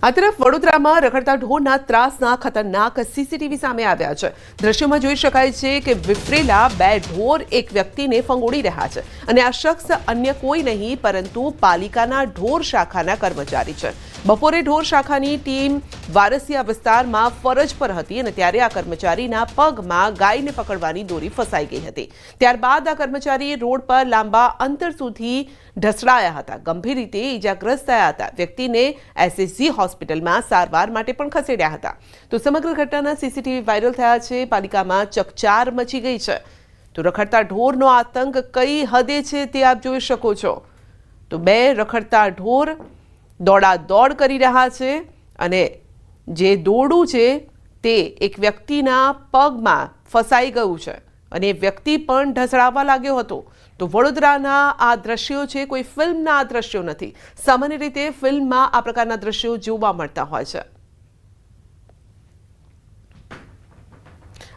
આ તરફ વડોદરામાં રખડતા ઢોરના ત્રાસના ખતરનાક સીસીટીવી સામે આવ્યા છે। દ્રશ્યોમાં જોઈ શકાય છે કે વિફરેલા બે ઢોર એક વ્યક્તિને ફંગોળી રહ્યા છે અને આ શખ્સ અન્ય કોઈ નહીં પરંતુ પાલિકાના ઢોર શાખાના કર્મચારી છે। બપોરે ઢોર શાખાની ટીમ વારસિયા વિસ્તારમાં ફરજ પર હતી અને ત્યારે આ કર્મચારીના પગમાં ગાયને પકડવાની દોરી ફસાઈ ગઈ હતી। ત્યારબાદ આ કર્મચારી રોડ પર લાંબા અંતર સુધી ઢસડાયા હતા, ગંભીર રીતે ઈજાગ્રસ્ત થયા હતા। વ્યક્તિને એસએસજી હોસ્પિટલમાં સારવાર માટે પણ ખસેડ્યા હતા। તો સમગ્ર ઘટનાના સીસીટીવી વાયરલ થયા છે। પાલિકામાં ચકચાર મચી ગઈ છે। તો રખડતા ઢોરનો આતંક કઈ હદે છે તે આપ જોઈ શકો છો। તો બે રખડતા ઢોર દોડાદોડ કરી રહ્યા છે અને જે દોરડું છે તે એક વ્યક્તિના પગમાં ફસાઈ ગયું છે અને વ્યક્તિ પણ ઢસડાવા લાગ્યો હતો। તો વડોદરાના આ દ્રશ્યો છે, કોઈ ફિલ્મના આ દ્રશ્યો નથી। સામાન્ય રીતે ફિલ્મમાં આ પ્રકારના દ્રશ્યો જોવા મળતા હોય છે।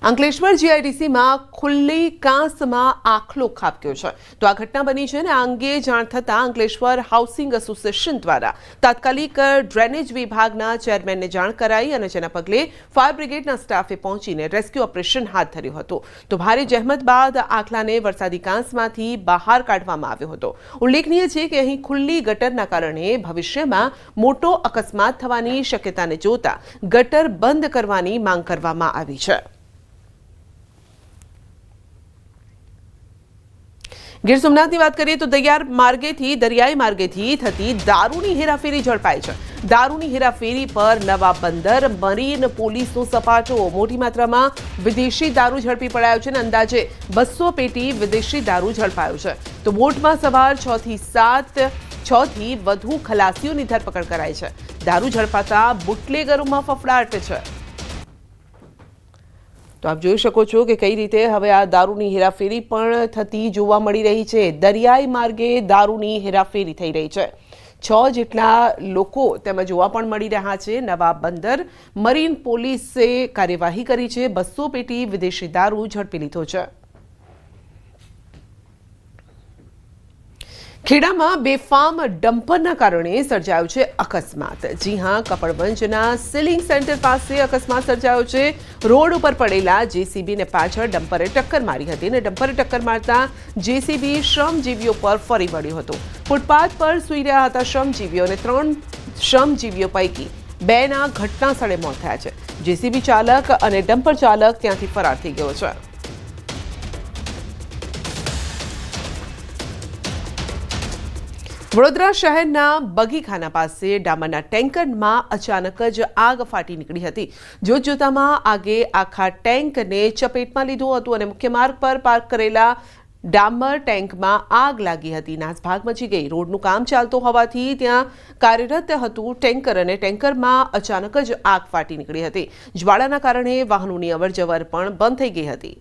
અંકલેશ્વર જીઆઈડીસીમાં ખુલ્લી કાંસમાં આખલો ખાબક્યો છે। તો આ ઘટના બની છે અને આ અંગે જાણ થતાં અંકલેશ્વર હાઉસિંગ એસોસિએશન દ્વારા તાત્કાલિક ડ્રેનેજ વિભાગના ચેરમેનને જાણ કરાઈ અને જેના પગલે ફાયર બ્રિગેડના સ્ટાફે પહોંચીને રેસ્ક્યુ ઓપરેશન હાથ ધર્યું હતું। તો ભારે જહેમત બાદ આખલાને વરસાદી કાંસમાંથી બહાર કાઢવામાં આવ્યો હતો। ઉલ્લેખનીય છે કે અહીં ખુલ્લી ગટરના કારણે ભવિષ્યમાં મોટો અકસ્માત થવાની શક્યતાને જોતા ગટર બંધ કરવાની માંગ કરવામાં આવી છે। ગીર સોમનાથની વાત કરીએ તો દરિયાઈ માર્ગેથી થતી દારૂની હેરાફેરી ઝડપાઈ છે। દારૂની હેરાફેરી પર નવા બંદર મરીન પોલીસનો સપાટો। મોટી માત્રામાં વિદેશી દારૂ ઝડપી પડાયો છે અને અંદાજે 200 પેટી વિદેશી દારૂ ઝડપાયો છે। તો બોટમાં સવાર 6 થી વધુ ખલાસીઓની ધરપકડ કરાઈ છે। દારૂ ઝડપાતા બુટલેગરોમાં ફફડાટ છે। તો આપ જોઈ શકો છો કે કઈ રીતે હવે આ દારૂની હેરાફેરી પણ થતી જોવા મળી રહી છે। દરિયાઈ માર્ગે દારૂની હેરાફેરી થઈ રહી છે। 6 જેટલા લોકો તેમાં જોવા પણ મળી રહ્યા છે। નવા બંદર મરીન પોલીસે કાર્યવાહી કરી છે। 200 પેટી વિદેશી દારૂ ઝડપી લીધો છે। ખેડામાં બેફામ ડમ્પરના કારણે સર્જાયો છે અકસ્માત। જી હા, કપડવંજના સીલિંગ સેન્ટર પાસે અકસ્માત સર્જાયો છે। રોડ ઉપર પડેલા જેસીબીને પાછળ ડમ્પરે ટક્કર મારી હતી અને ડમ્પરે ટક્કર મારતા જેસીબી શ્રમજીવીઓ પર ફરી વળ્યો હતો। ફૂટપાથ પર સૂઈ રહ્યા હતા શ્રમજીવીઓ અને 3 શ્રમજીવીઓ પૈકી 2ના ઘટના સ્થળે મોત થયા છે। જેસીબી ચાલક અને ડમ્પર ચાલક ત્યાંથી ફરાર થઈ ગયો છે। વડોદરા શહેરના બગીખાના પાસે ડામરના ટેન્કરમાં અચાનક જ આગ ફાટી નીકળી હતી। જોતજોતામાં આગે આખા ટેન્કને ચપેટમાં લીધું હતું અને મુખ્ય માર્ગ પર પાર્ક કરેલા ડામર ટેન્કમાં આગ લાગી હતી। નાસભાગ મચી ગઈ। રોડનું કામ ચાલતું હોવાથી ત્યાં કાર્યરત હતું ટેન્કર અને ટેન્કરમાં અચાનક જ આગ ફાટી નીકળી હતી। જ્વાળાના કારણે વાહનોની અવરજવર પણ બંધ થઈ ગઈ હતી।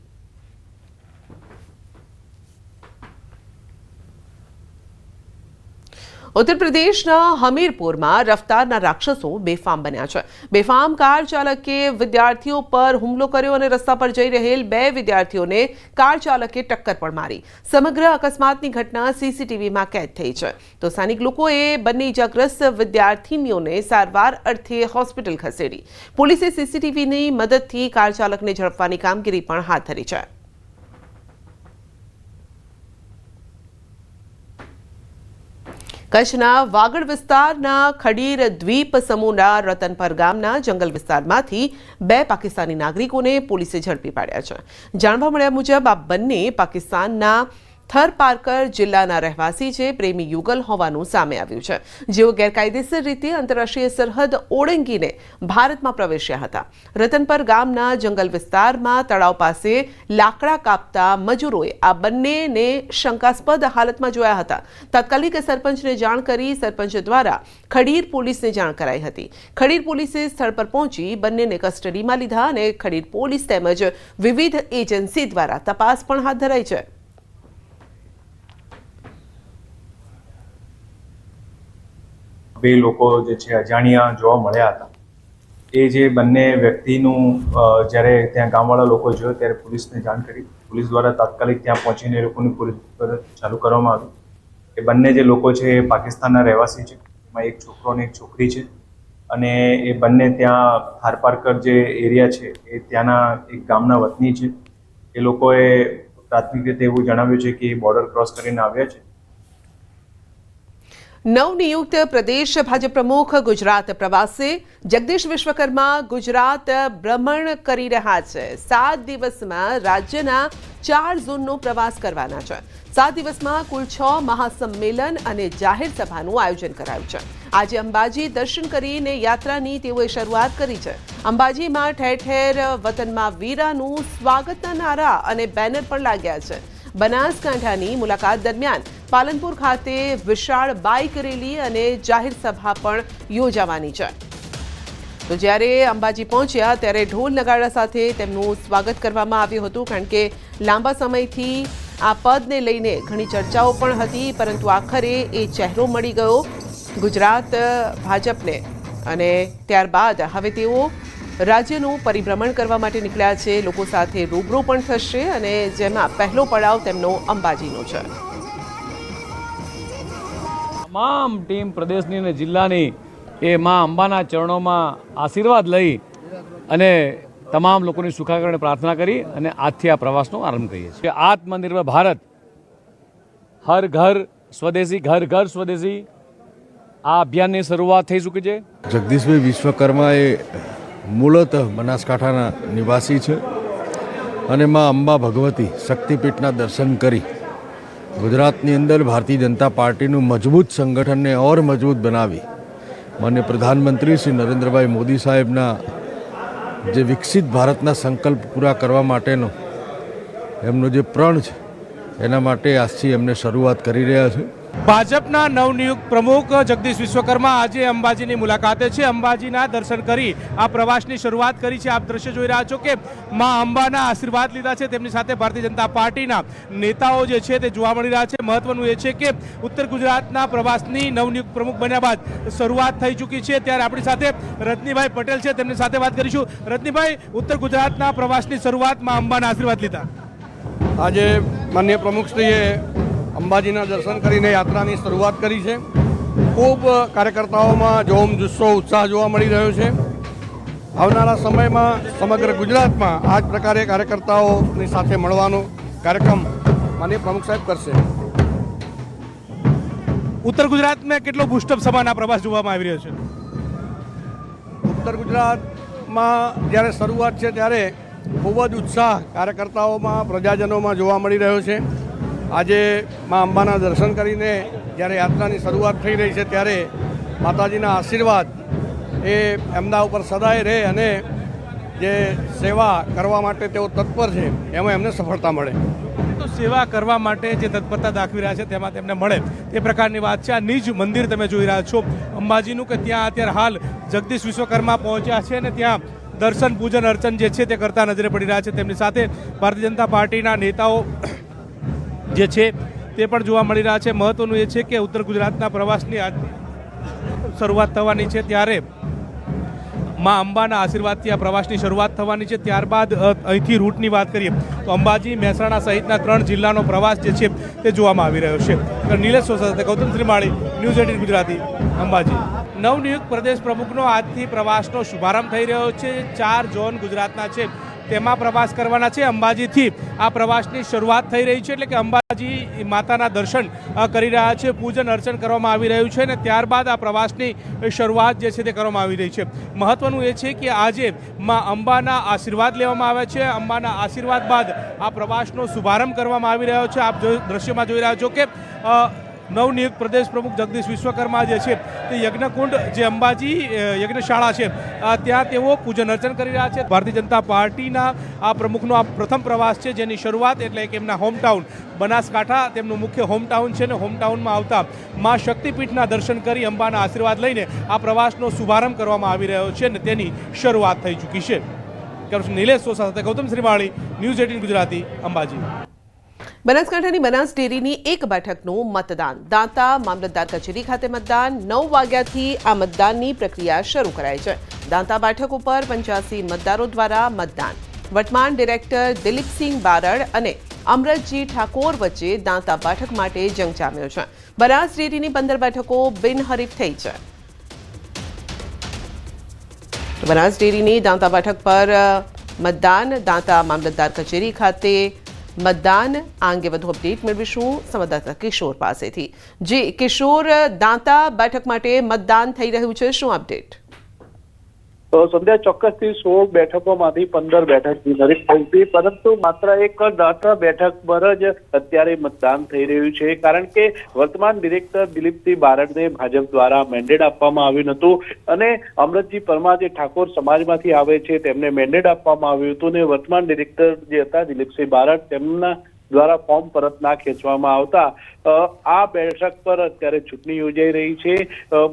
ઉત્તર પ્રદેશના હમીરપુરમાં રફતારના રાક્ષસો બેફામ બન્યા છે। બેફામ કાર ચાલકે વિદ્યાર્થીઓ પર હુમલો કર્યો અને રસ્તા પર જઈ રહેલ 2 વિદ્યાર્થીઓને કાર ચાલકે ટક્કર પણ મારી। સમગ્ર અકસ્માતની ઘટના સીસીટીવીમાં કેદ થઈ છે। તો સ્થાનિક લોકોએ બંને ઇજાગ્રસ્ત વિદ્યાર્થીનીઓને સારવાર અર્થે હોસ્પિટલ ખસેડી। પોલીસે સીસીટીવીની મદદથી કાર ચાલકને ઝડપવાની કામગીરી પણ હાથ ધરી છે। કચ્છના વાગડ વિસ્તારના ખડીર દ્વીપ સમૂહના રતનપર ગામના જંગલ વિસ્તારમાંથી 2 પાકિસ્તાની નાગરિકોને પોલીસે ઝડપી પાડ્યા છે। જાણવા મળ્યા મુજબ આ બંને પાકિસ્તાનના થરપારકર જિલ્લાના રહેવાસી છે। પ્રેમી યુગલ હોવાનું સામે આવ્યું છે, જેઓ ગેરકાયદેસર રીતે આંતરરાષ્ટ્રીય સરહદ ઓળંગીને ભારતમાં પ્રવેશ્યા હતા। રતનપર ગામના જંગલ વિસ્તારમાં તળાવ પાસે લાકડા કાપતા મજૂરોએ આ બંનેને શંકાસ્પદ હાલતમાં જોયા હતા। તાત્કાલિક સરપંચને જાણ કરી સરપંચ દ્વારા ખડીર પોલીસને જાણ કરાઈ હતી। ખડીર પોલીસે સ્થળ પર પહોંચી બંનેને કસ્ટડીમાં લીધા અને ખડીર પોલીસ તેમજ વિવિધ એજન્સી દ્વારા તપાસ પણ હાથ ધરાઈ છે। બે લોકો જે છે અજાણ્યા જોવા મળ્યા હતા। એ જે બંને વ્યક્તિનું જ્યારે ત્યાં ગામવાળા લોકો જોયો ત્યારે પોલીસને જાણ કરી। પોલીસ દ્વારા તાત્કાલિક ત્યાં પહોંચીને એ લોકોની પૂછપરછ ચાલુ કરવામાં આવી। એ બંને જે લોકો છે એ પાકિસ્તાનના રહેવાસી છે। એમાં એક છોકરો અને એક છોકરી છે। અને એ બંને ત્યાં થારપારકર જે એરિયા છે એ ત્યાંના એક ગામના વતની છે. એ લોકોએ પ્રાથમિક રીતે એવું જણાવ્યું છે કે બોર્ડર ક્રોસ કરીને આવ્યા છે. નવનિયુક્ત પ્રદેશ ભાજપ પ્રમુખ ગુજરાત પ્રવાસે. જગદીશ વિશ્વકર્મા ગુજરાત ભ્રમણ કરી રહ્યા છે. 7 દિવસમાં રાજ્યના 4 ઝોનનો પ્રવાસ કરવાના છે. 7 દિવસમાં કુલ 6 મહાસંમેલન અને જાહેર સભાનું આયોજન કરાયું છે. આજે અંબાજી દર્શન કરીને યાત્રાની તેઓએ શરૂઆત કરી છે. અંબાજીમાં ઠેર ઠેર વતનમાં વીરાનું સ્વાગતના નારા અને બેનર પણ લાગ્યા છે. બનાસકાંઠાની મુલાકાત દરમિયાન પાલનપુર ખાતે વિશાળ બાઇક રેલી અને જાહેર સભા પણ યોજાવાની છે. તો જ્યારે અંબાજી પહોંચ્યા ત્યારે ઢોલ નગાડા સાથે તેમનું સ્વાગત કરવામાં આવ્યું હતું, કારણ કે લાંબા સમયથી આ પદને લઈને ઘણી ચર્ચાઓ પણ હતી, પરંતુ આખરે એ ચહેરો મળી ગયો ગુજરાત ભાજપને. અને ત્યારબાદ હવે તેઓ રાજ્યનું પરિભ્રમણ કરવા માટે નીકળ્યા છે. લોકો સાથે રૂબરૂ પણ થશે અને જેમાં પહેલો પડાવ તેમનો અંબાજીનો છે. તમામ ટીમ પ્રદેશની અને જિલ્લાની એ મા અંબાના ચરણોમાં આશીર્વાદ લઈ અને તમામ લોકોની સુખાકારીને પ્રાર્થના કરી અને આજથી આ પ્રવાસનો આરંભ કરીએ છીએ. આત્મનિર્ભર ભારત, હર ઘર સ્વદેશી, ઘર ઘર સ્વદેશી, આ અભિયાનની શરૂઆત થઈ ચૂકી છે. જગદીશભાઈ વિશ્વકર્મા એ મૂળતઃ બનાસકાંઠાના નિવાસી છે અને મા અંબા ભગવતી શક્તિપીઠના દર્શન કરી ગુજરાતની અંદર ભારતીય જનતા પાર્ટીનું મજબૂત સંગઠનને ઓર મજબૂત બનાવી માન્ય પ્રધાનમંત્રી શ્રી નરેન્દ્રભાઈ મોદી સાહેબના જે વિકસિત ભારતના સંકલ્પ પૂરા કરવા માટેનો એમનો જે પ્રણ છે એના માટે આજથી એમને શરૂઆત કરી રહ્યા છે. ભાજપના નવનિયુક્ત પ્રમુખ જગદીશ વિશ્વકર્મા આજે અંબાજીની મુલાકાતે છે. અંબાજીના દર્શન કરી આ પ્રવાસની શરૂઆત કરી છે. આપ દ્રશ્ય જોઈ રહ્યા છો કે મા અંબાના આશીર્વાદ લીધા છે. તેમની સાથે ભારતીય જનતા પાર્ટીના નેતાઓ જે છે તે જોવા મળી રહ્યા છે. મહત્વનું એ છે કે ઉત્તર ગુજરાતના પ્રવાસની નવનિયુક્ત પ્રમુખ બન્યા બાદ શરૂઆત થઈ ચૂકી છે. ત્યારે આપણી સાથે રજનીભાઈ પટેલ છે, તેમની સાથે વાત કરીશું. રજનીભાઈ, ઉત્તર ગુજરાતના પ્રવાસની શરૂઆતમાં અંબાના આશીર્વાદ લીધા. આજે માનનીય પ્રમુખશ્રીએ અંબાજીના દર્શન કરીને યાત્રાની શરૂઆત કરી છે. ખૂબ કાર્યકર્તાઓમાં જોમ જુસ્સો ઉત્સાહ જોવા મળી રહ્યો છે. આવનારા સમયમાં સમગ્ર ગુજરાતમાં આ જ પ્રકારે કાર્યકર્તાઓની સાથે મળવાનો કાર્યક્રમ માનનીય પ્રમુખ સાહેબ કરશે. ઉત્તર ગુજરાતમાં કેટલો બુસ્ટઅપ સમાન આ પ્રવાસ જોવામાં આવી રહ્યો છે? ઉત્તર ગુજરાતમાં જ્યારે શરૂઆત છે ત્યારે ખૂબ જ ઉત્સાહ કાર્યકર્તાઓમાં, પ્રજાજનોમાં જોવા મળી રહ્યો છે. આજે મા અંબાના દર્શન કરીને જ્યારે યાત્રાની શરૂઆત થઈ રહી છે ત્યારે માતાજીના આશીર્વાદ એ એમના ઉપર સદાય રહે અને જે સેવા કરવા માટે તેઓ તત્પર છે એમાં એમને સફળતા મળે. તો સેવા કરવા માટે જે તત્પરતા દાખવી રહ્યા છે તેમાં તેમને મળે તે પ્રકારની વાત છે. આ નિજ મંદિર તમે જોઈ રહ્યા છો અંબાજીનું, કે ત્યાં અત્યારે હાલ જગદીશ વિશ્વકર્મા પહોંચ્યા છે અને ત્યાં દર્શન, પૂજન, અર્ચન જે છે તે કરતા નજરે પડી રહ્યા છે. તેમની સાથે ભારતીય જનતા પાર્ટીના નેતાઓ જે છે તે પણ જોવા મળી રહ્યા છે. મહત્વનું એ છે કે ઉત્તર ગુજરાતના પ્રવાસની આજ શરૂઆત થવાની છે ત્યારે મા અંબાના આશીર્વાદથી આ પ્રવાસની શરૂઆત થવાની છે. ત્યારબાદ અહીંથી રૂટની વાત કરીએ તો અંબાજી, મહેસાણા સહિતના 3 જિલ્લાનો પ્રવાસ જે છે તે જોવામાં આવી રહ્યો છે. નિલેશ સોસા સાથે ગૌતમ શ્રીમાળી, ન્યૂઝ 18 ગુજરાતી, અંબાજી. નવનિયુક્ત પ્રદેશ પ્રમુખનો આજથી પ્રવાસનો શુભારંભ થઈ રહ્યો છે. 4 ઝોન ગુજરાતના છે તેમાં પ્રવાસ કરવાના છે. અંબાજીથી આ પ્રવાસની શરૂઆત થઈ રહી છે, એટલે કે અંબાજી માતાના દર્શન કરી રહ્યા છે, પૂજન અર્ચન કરવામાં આવી રહ્યું છે અને ત્યારબાદ આ પ્રવાસની શરૂઆત જે છે તે કરવામાં આવી રહી છે. મહત્વનું એ છે કે આજે મા અંબાના આશીર્વાદ લેવામાં આવ્યા છે. અંબાના આશીર્વાદ બાદ આ પ્રવાસનો શુભારંભ કરવામાં આવી રહ્યો છે. આપ દ્રશ્યમાં જોઈ રહ્યા છો કે નવનિયુક્ત પ્રદેશ પ્રમુખ જગદીશ વિશ્વકર્મા જે છે તે યજ્ઞકુંડ, જે અંબાજી યજ્ઞશાળા છે ત્યાં તેઓ પૂજન અર્ચન કરી રહ્યા છે. ભારતીય જનતા પાર્ટીના આ પ્રમુખનો આ પ્રથમ પ્રવાસ છે, જેની શરૂઆત એટલે કે એમના હોમટાઉન બનાસકાંઠા તેમનું મુખ્ય હોમટાઉન છે અને હોમટાઉનમાં આવતા મા શક્તિપીઠના દર્શન કરી અંબાના આશીર્વાદ લઈને આ પ્રવાસનો શુભારંભ કરવામાં આવી રહ્યો છે અને તેની શરૂઆત થઈ ચૂકી છે. નિલેશ સોસા સાથે ગૌતમ શ્રીમાળી, ન્યૂઝ 18 ગુજરાતી, અંબાજી. બનાસકાંઠાની બનાસ ડેરીની એક બેઠકનું મતદાન. દાંતા મામલતદાર કચેરી ખાતે મતદાન. 9 વાગ્યાથી આ મતદાનની પ્રક્રિયા શરૂ કરાઈ છે. દાંતા બેઠક ઉપર 85 મતદારો દ્વારા મતદાન. વર્તમાન ડિરેક્ટર દિલીપસિંહ બારડ અને અમરતજી ઠાકોર વચ્ચે દાંતા બેઠક માટે જંગ જામ્યો છે. બનાસ ડેરીની 15 બેઠકો બિનહરીફ થઈ છે. તો બનાસ ડેરીની દાંતા બેઠક પર મતદાન, દાંતા મામલતદાર કચેરી ખાતે મતદાન. આ અંગે વધુ અપડેટ મેળવીશું સંવાદદાતા કિશોર પાસેથી. જી કિશોર, દાંતા બેઠક માટે મતદાન થઈ રહ્યું છે, શું અપડેટ? સંધ્યા, ચોક્કસથી 16 બેઠકોમાંથી 15 બેઠક નિર્ધારિત થઈ હતી, પરંતુ માત્ર એક દાંતા બેઠક પર જ અત્યારે મતદાન થઈ રહ્યું છે, કારણ કે વર્તમાન ડિરેક્ટર દિલીપસિંહ બારડને ભાજપ દ્વારા મેન્ડેટ આપવામાં આવ્યું હતું અને અમરતજી પરમાર જે ઠાકોર સમાજમાંથી આવે છે તેમને મેન્ડેટ આપવામાં આવ્યું હતું અને વર્તમાન ડિરેક્ટર જે હતા દિલીપસિંહ બારડ તેમના દ્વારા ફોર્મ પરત ના ખેંચવામાં આવતા આ બેઠક પર અત્યારે ચૂંટણી યોજાઈ રહી છે.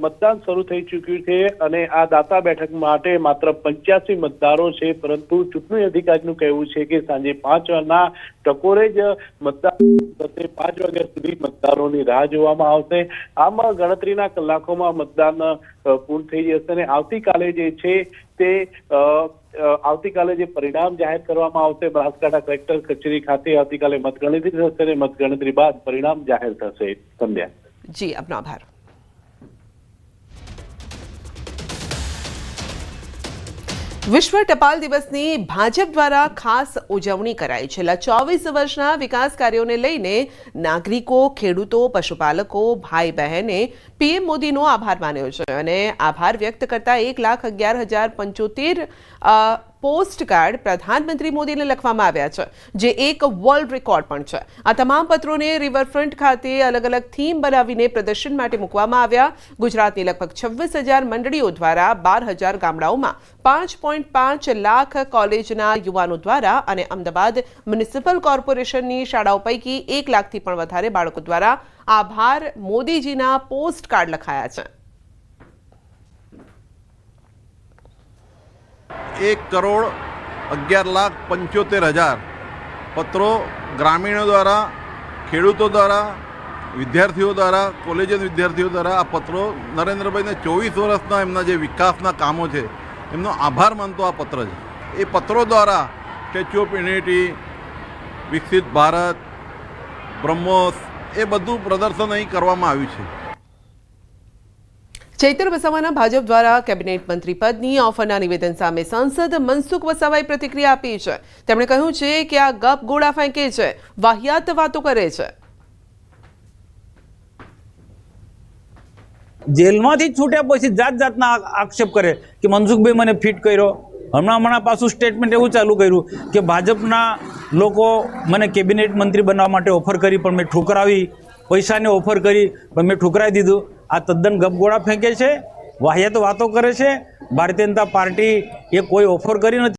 મતદાન શરૂ થઈ ચૂક્યું છે અને આ દાંતા બેઠક માટે માત્ર 85 મતદારો છે, પરંતુ ચૂંટણી અધિકારીનું કહેવું છે કે સાંજે 5 ના ટકોરે જ મતદાન થશે. 5 વાગ્યા સુધી મતદારોની રાહ જોવામાં આવશે. આમ ગણતરીના કલાકોમાં મતદાન પૂર્ણ થઈ જશે અને આવતીકાલે જે છે તે આવતીકાલે જે પરિણામ જાહેર કરવામાં આવશે બનાસકાંઠા કલેક્ટર કચેરી ખાતે આવતીકાલે મતગણતરી થશે અને મતગણતરી બાદ પરિણામ જાહેર થશે. સંધ્યા. જી, આપનો આભાર. વિશ્વ ટપાલ દિવસની ભાજપ દ્વારા ખાસ ઉજવણી કરાઈ. છેલ્લા 24 વર્ષના વિકાસ કાર્યોને લઈને નાગરિકો, ખેડૂતો, પશુપાલકો, ભાઈ બહેને પીએમ મોદીનો આભાર માન્યો છે અને આભાર વ્યક્ત કરતા 1,11,075 પોસ્ટ કાર્ડ પ્રધાનમંત્રી મોદીને લખવામાં આવ્યા છે, જે એક વર્લ્ડ રેકોર્ડ પણ છે. આ તમામ પત્રોને રિવરફ્રન્ટ ખાતે અલગ અલગ થીમ બનાવીને પ્રદર્શન માટે મૂકવામાં આવ્યા. ગુજરાતની લગભગ 26,000 મંડળીઓ દ્વારા 12,000 ગામડાઓમાં 5.5 લાખ કોલેજના યુવાનો દ્વારા અને અમદાવાદ મ્યુનિસિપલ કોર્પોરેશનની શાળાઓ પૈકી 1 લાખથી પણ વધારે બાળકો દ્વારા આભાર મોદીજીના પોસ્ટ કાર્ડ લખાયા છે. 1,11,75,000 પત્રો ગ્રામીણો દ્વારા, ખેડૂતો દ્વારા, વિદ્યાર્થીઓ દ્વારા, કોલેજ વિદ્યાર્થીઓ દ્વારા આ પત્રો નરેન્દ્રભાઈને 24 વર્ષના એમના જે વિકાસના કામો છે એમનો આભાર માનતો આ પત્ર છે. એ પત્રો દ્વારા સ્ટેચ્યુ ઓફ યુનિટી, વિકસિત ભારત, બ્રહ્મોસ એ બધું પ્રદર્શન અહીં કરવામાં આવ્યું છે. ચૈતર વસાવાના ભાજપ દ્વારા કેબિનેટ મંત્રી પદની ઓફરના નિવેદન સામે સાંસદ મનસુખ વસાવાએ પ્રતિક્રિયા આપી છે. તેમણે કહ્યું છે કે આ ગપ ગોળા ફેંકે છે, વાહિયાત વાતો કરે છે. જેલમાંથી છૂટ્યા પછી જાત જાતના આક્ષેપ કરે કે મનસુખભાઈ મને ફિટ કર્યો. હમણાં પાછું સ્ટેટમેન્ટ એવું ચાલુ કર્યું કે ભાજપના લોકો મને કેબિનેટ મંત્રી બનવા માટે ઓફર કરી પણ મેં ઠુકરાવી, પૈસાને ઓફર કરી પણ મેં ઠુકરાવી દીધું. આ તદ્દન ગપગોળા ફેંકે છે, વાહિયાત વાતો કરે છે. ભારતીય જનતા પાર્ટી એ કોઈ ઓફર કરી નથી.